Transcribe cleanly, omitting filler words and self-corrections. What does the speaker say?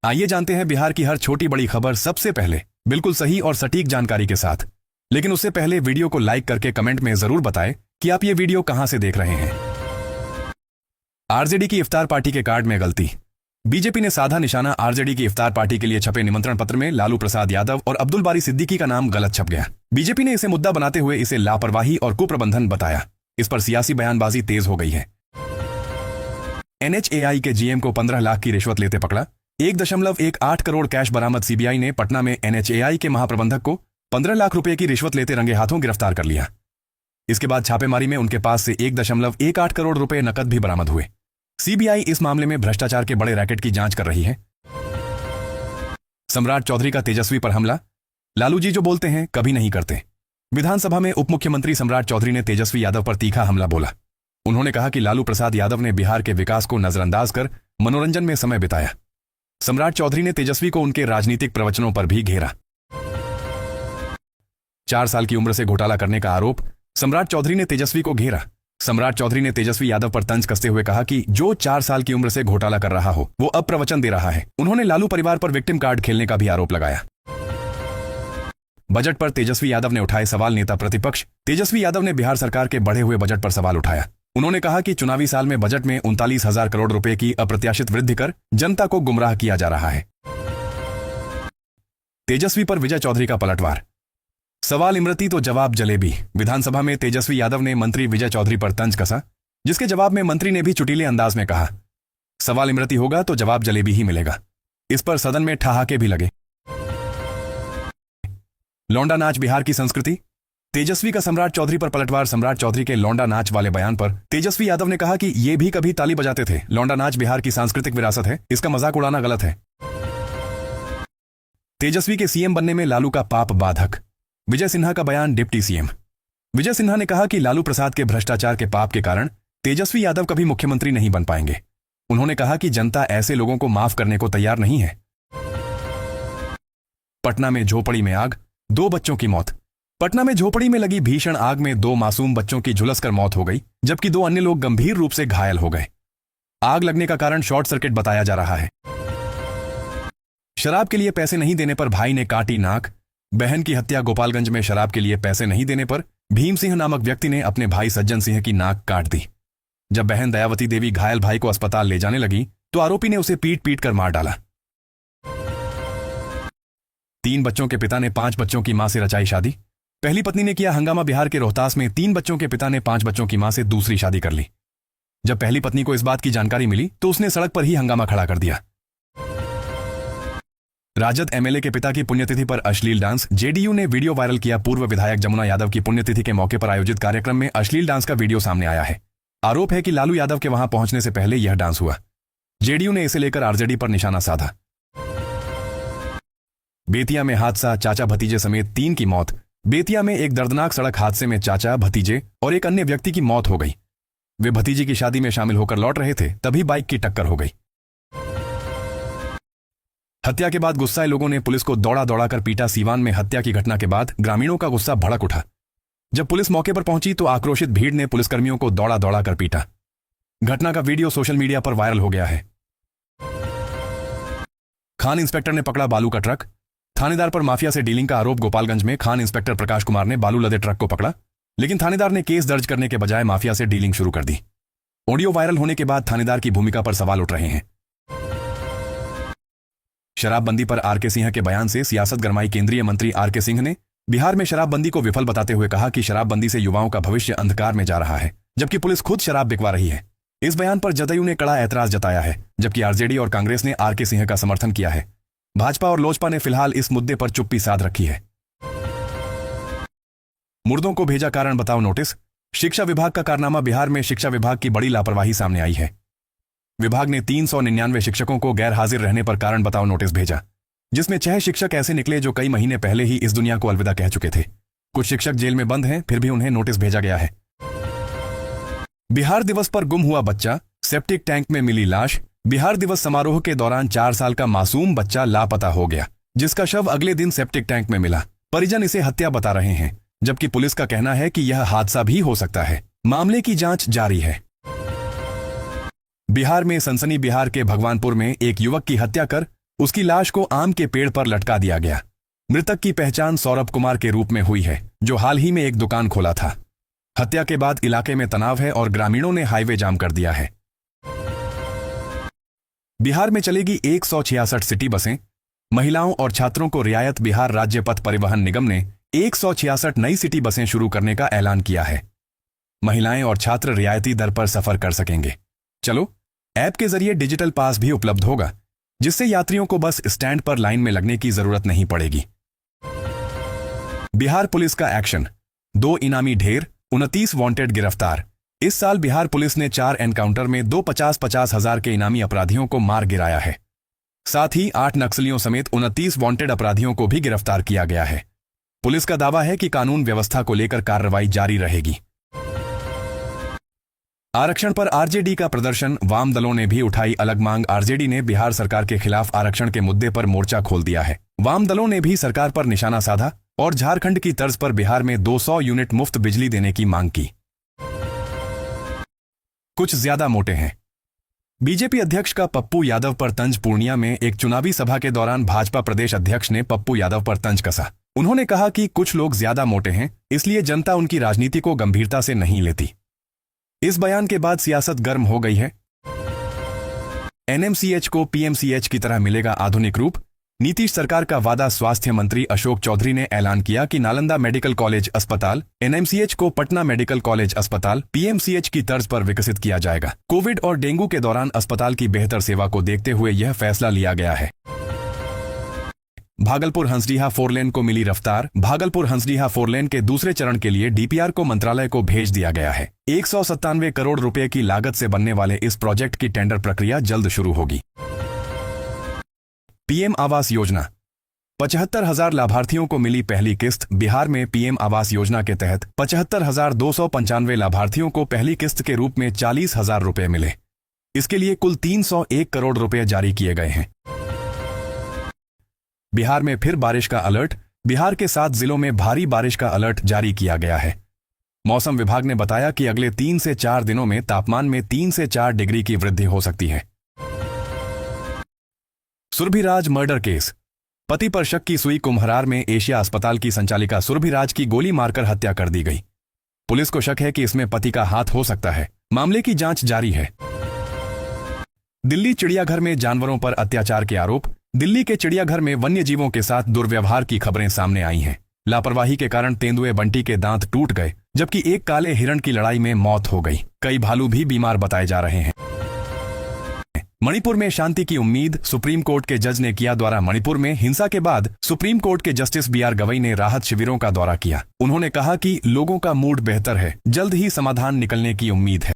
आइए जानते हैं बिहार की हर छोटी बड़ी खबर सबसे पहले, बिल्कुल सही और सटीक जानकारी के साथ। लेकिन उससे पहले वीडियो को लाइक करके कमेंट में जरूर बताएं कि आप ये वीडियो कहां से देख रहे हैं। आरजेडी की इफ्तार पार्टी के कार्ड में गलती। बीजेपी ने साधा निशाना। आरजेडी की इफ्तार पार्टी के लिए छपे निमंत्रण पत्र में लालू प्रसाद यादव और अब्दुल बारी सिद्दीकी का नाम गलत छप गया। बीजेपी ने इसे मुद्दा बनाते हुए इसे लापरवाही और कुप्रबंधन बताया। इस पर सियासी बयानबाजी तेज हो गई है। NHAI के GM को 15 लाख की रिश्वत लेते पकड़ा। 1.18 करोड़ कैश बरामद। सीबीआई ने पटना में NHAI के महाप्रबंधक को 15 लाख रुपए की रिश्वत लेते रंगे हाथों गिरफ्तार कर लिया। इसके बाद छापेमारी में उनके पास से 1.18 करोड़ रुपए नकद भी बरामद हुए। सीबीआई इस मामले में भ्रष्टाचार के बड़े रैकेट की जांच कर रही है। सम्राट चौधरी का तेजस्वी पर हमला। लालू जी जो बोलते हैं कभी नहीं करते। विधानसभा में उप मुख्यमंत्री सम्राट चौधरी ने तेजस्वी यादव पर तीखा हमला बोला। उन्होंने कहा कि लालू प्रसाद यादव ने बिहार के विकास को नजरअंदाज कर मनोरंजन में समय बिताया। सम्राट चौधरी ने तेजस्वी को उनके राजनीतिक प्रवचनों पर भी घेरा। 4 साल की उम्र से घोटाला करने का आरोप। सम्राट चौधरी ने तेजस्वी को घेरा। सम्राट चौधरी ने तेजस्वी यादव पर तंज कसते हुए कहा कि जो 4 साल की उम्र से घोटाला कर रहा हो वो अब प्रवचन दे रहा है। उन्होंने लालू परिवार पर विक्टिम कार्ड खेलने का भी आरोप लगाया। बजट पर तेजस्वी यादव ने उठाए सवाल। नेता प्रतिपक्ष तेजस्वी यादव ने बिहार सरकार के बढ़े हुए बजट पर सवाल उठाया। उन्होंने कहा कि चुनावी साल में बजट में 39,000 करोड़ रुपए की अप्रत्याशित वृद्धि कर जनता को गुमराह किया जा रहा है। तेजस्वी पर विजय चौधरी का पलटवार। सवाल इमरती तो जवाब जलेबी। विधानसभा में तेजस्वी यादव ने मंत्री विजय चौधरी पर तंज कसा, जिसके जवाब में मंत्री ने भी चुटीले अंदाज में कहा, सवाल इमरती होगा तो जवाब जलेबी ही मिलेगा। इस पर सदन में ठहाके भी लगे। लौंडा नाच बिहार की संस्कृति। तेजस्वी का सम्राट चौधरी पर पलटवार। सम्राट चौधरी के लौंडा नाच वाले बयान पर तेजस्वी यादव ने कहा कि ये भी कभी ताली बजाते थे। लौंडा नाच बिहार की सांस्कृतिक विरासत है, इसका मजाक उड़ाना गलत है। तेजस्वी के सीएम बनने में लालू का पाप बाधक। विजय सिन्हा का बयान। डिप्टी सीएम विजय सिन्हा ने कहा कि लालू प्रसाद के भ्रष्टाचार के पाप के कारण तेजस्वी यादव कभी मुख्यमंत्री नहीं बन पाएंगे। उन्होंने कहा कि जनता ऐसे लोगों को माफ करने को तैयार नहीं है। पटना में झोपड़ी में आग, 2 बच्चों की मौत। पटना में झोपड़ी में लगी भीषण आग में 2 मासूम बच्चों की झुलसकर मौत हो गई, जबकि 2 अन्य लोग गंभीर रूप से घायल हो गए। आग लगने का कारण शॉर्ट सर्किट बताया जा रहा है। शराब के लिए पैसे नहीं देने पर भाई ने काटी नाक। बहन की हत्या। गोपालगंज में शराब के लिए पैसे नहीं देने पर भीम सिंह नामक व्यक्ति ने अपने भाई सज्जन सिंह की नाक काट दी। जब बहन दयावती देवी घायल भाई को अस्पताल ले जाने लगी तो आरोपी ने उसे पीट पीट कर मार डाला। 3 बच्चों के पिता ने 5 बच्चों की मां से रचाई शादी। पहली पत्नी ने किया हंगामा। बिहार के रोहतास में 3 बच्चों के पिता ने 5 बच्चों की मां से दूसरी शादी कर ली। जब पहली पत्नी को इस बात की जानकारी मिली तो उसने सड़क पर ही हंगामा खड़ा कर दिया। राजद MLA के पिता की पुण्यतिथि पर अश्लील डांस। JDU ने वीडियो वायरल किया। पूर्व विधायक जमुना यादव की पुण्यतिथि के मौके पर आयोजित कार्यक्रम में अश्लील डांस का वीडियो सामने आया है। आरोप है कि लालू यादव के वहां पहुंचने से पहले यह डांस हुआ। JDU ने इसे लेकर RJD पर निशाना साधा। बेतिया में हादसा। चाचा भतीजे समेत 3 की मौत। बेतिया में एक दर्दनाक सड़क हादसे में चाचा, भतीजे और एक अन्य व्यक्ति की मौत हो गई। वे भतीजे की शादी में शामिल होकर लौट रहे थे, तभी बाइक की टक्कर हो गई। हत्या के बाद गुस्साए लोगों ने पुलिस को दौड़ा दौड़ा कर पीटा। सीवान में हत्या की घटना के बाद ग्रामीणों का गुस्सा भड़क उठा। जब पुलिस मौके पर पहुंची तो आक्रोशित भीड़ ने पुलिसकर्मियों को दौड़ा दौड़ा कर पीटा। घटना का वीडियो सोशल मीडिया पर वायरल हो गया है। खान इंस्पेक्टर ने पकड़ा बालू का ट्रक। थानेदार पर माफिया से डीलिंग का आरोप। गोपालगंज में खान इंस्पेक्टर प्रकाश कुमार ने बालू लदे ट्रक को पकड़ा, लेकिन थानेदार ने केस दर्ज करने के बजाय माफिया से डीलिंग शुरू कर दी। ऑडियो वायरल होने के बाद थानेदार की भूमिका पर सवाल उठ रहे हैं। शराबबंदी पर RK सिंह के बयान से सियासत गरमाई। केंद्रीय मंत्री RK सिंह ने बिहार में शराबबंदी को विफल बताते हुए कहा कि शराबबंदी से युवाओं का भविष्य अंधकार में जा रहा है, जबकि पुलिस खुद शराब बिकवा रही है। इस बयान पर जदयू ने कड़ा ऐतराज जताया है, जबकि RJD और कांग्रेस ने RK सिंह का समर्थन किया है। भाजपा और लोजपा ने फिलहाल इस मुद्दे पर चुप्पी साध रखी है। मुर्दों को भेजा कारण बताओ नोटिस। शिक्षा विभाग का कारनामा। बिहार में शिक्षा विभाग की बड़ी लापरवाही सामने आई है। विभाग ने 399 शिक्षकों को गैर हाजिर रहने पर कारण बताओ नोटिस भेजा, जिसमें 6 शिक्षक ऐसे निकले जो कई महीने पहले ही इस दुनिया को अलविदा कह चुके थे। कुछ शिक्षक जेल में बंद हैं, फिर भी उन्हें नोटिस भेजा गया है। बिहार दिवस पर गुम हुआ बच्चा। सेप्टिक टैंक में मिली लाश। बिहार दिवस समारोह के दौरान 4 साल का मासूम बच्चा लापता हो गया, जिसका शव अगले दिन सेप्टिक टैंक में मिला। परिजन इसे हत्या बता रहे हैं, जबकि पुलिस का कहना है कि यह हादसा भी हो सकता है। मामले की जांच जारी है। बिहार में सनसनी। बिहार के भगवानपुर में एक युवक की हत्या कर उसकी लाश को आम के पेड़ पर लटका दिया गया। मृतक की पहचान सौरभ कुमार के रूप में हुई है, जो हाल ही में एक दुकान खोला था। हत्या के बाद इलाके में तनाव है और ग्रामीणों ने हाईवे जाम कर दिया है। बिहार में चलेगी 166 सिटी बसें। महिलाओं और छात्रों को रियायत। बिहार राज्य पथ परिवहन निगम ने 166 नई सिटी बसें शुरू करने का ऐलान किया है। महिलाएं और छात्र रियायती दर पर सफर कर सकेंगे। चलो ऐप के जरिए डिजिटल पास भी उपलब्ध होगा, जिससे यात्रियों को बस स्टैंड पर लाइन में लगने की जरूरत नहीं पड़ेगी। बिहार पुलिस का एक्शन। 2 इनामी ढेर, 29 वांटेड गिरफ्तार। इस साल बिहार पुलिस ने 4 एनकाउंटर में 2 50-50 हजार के इनामी अपराधियों को मार गिराया है। साथ ही 8 नक्सलियों समेत 29 वांटेड अपराधियों को भी गिरफ्तार किया गया है। पुलिस का दावा है कि कानून व्यवस्था को लेकर कार्रवाई जारी रहेगी। आरक्षण पर आरजेडी का प्रदर्शन। वाम दलों ने भी उठाई अलग मांग। आरजेडी ने बिहार सरकार के खिलाफ आरक्षण के मुद्दे पर मोर्चा खोल दिया है। वाम दलों ने भी सरकार पर निशाना साधा और झारखंड की तर्ज पर बिहार में 200 यूनिट मुफ्त बिजली देने की मांग की। कुछ ज्यादा मोटे हैं। बीजेपी अध्यक्ष का पप्पू यादव पर तंज। पूर्णिया में एक चुनावी सभा के दौरान भाजपा प्रदेश अध्यक्ष ने पप्पू यादव पर तंज कसा। उन्होंने कहा कि कुछ लोग ज्यादा मोटे हैं, इसलिए जनता उनकी राजनीति को गंभीरता से नहीं लेती। इस बयान के बाद सियासत गर्म हो गई है। एनएमसीएच को पीएमसीएच की तरह मिलेगा आधुनिक रूप। नीतीश सरकार का वादा। स्वास्थ्य मंत्री अशोक चौधरी ने ऐलान किया कि नालंदा मेडिकल कॉलेज अस्पताल एनएमसीएच को पटना मेडिकल कॉलेज अस्पताल पीएमसीएच की तर्ज पर विकसित किया जाएगा। कोविड और डेंगू के दौरान अस्पताल की बेहतर सेवा को देखते हुए यह फैसला लिया गया है। भागलपुर हंसडीहा 4 लेन को मिली रफ्तार। भागलपुर हंसडीहा 4 लेन के दूसरे चरण के लिए डीपीआर को मंत्रालय को भेज दिया गया है। 197 करोड़ रुपए की लागत से बनने वाले इस प्रोजेक्ट की टेंडर प्रक्रिया जल्द शुरू होगी। पीएम आवास योजना। 75,000 लाभार्थियों को मिली पहली किस्त। बिहार में पीएम आवास योजना के तहत 75,295 लाभार्थियों को पहली किस्त के रूप में 40,000 रुपए मिले। इसके लिए कुल 301 करोड़ रुपए जारी किए गए हैं। बिहार में फिर बारिश का अलर्ट। बिहार के 7 जिलों में भारी बारिश का अलर्ट जारी किया गया है। मौसम विभाग ने बताया कि अगले 3 से 4 दिनों में तापमान में 3 से 4 डिग्री की वृद्धि हो सकती है। सुरभिराज मर्डर केस। पति पर शक की सुई। कुम्हरार में एशिया अस्पताल की संचालिका सुरभिराज की गोली मारकर हत्या कर दी गई। पुलिस को शक है कि इसमें पति का हाथ हो सकता है। मामले की जांच जारी है। दिल्ली चिड़ियाघर में जानवरों पर अत्याचार के आरोप। दिल्ली के चिड़ियाघर में वन्य जीवों के साथ दुर्व्यवहार की खबरें सामने आई हैं। लापरवाही के कारण तेंदुए बंटी के दांत टूट गए, जबकि एक काले हिरण की लड़ाई में मौत हो गई। कई भालू भी बीमार बताए जा रहे हैं। मणिपुर में शांति की उम्मीद। सुप्रीम कोर्ट के जज ने किया दौरा। मणिपुर में हिंसा के बाद सुप्रीम कोर्ट के जस्टिस बीआर गवई ने राहत शिविरों का दौरा किया। उन्होंने कहा कि लोगों का मूड बेहतर है, जल्द ही समाधान निकलने की उम्मीद है।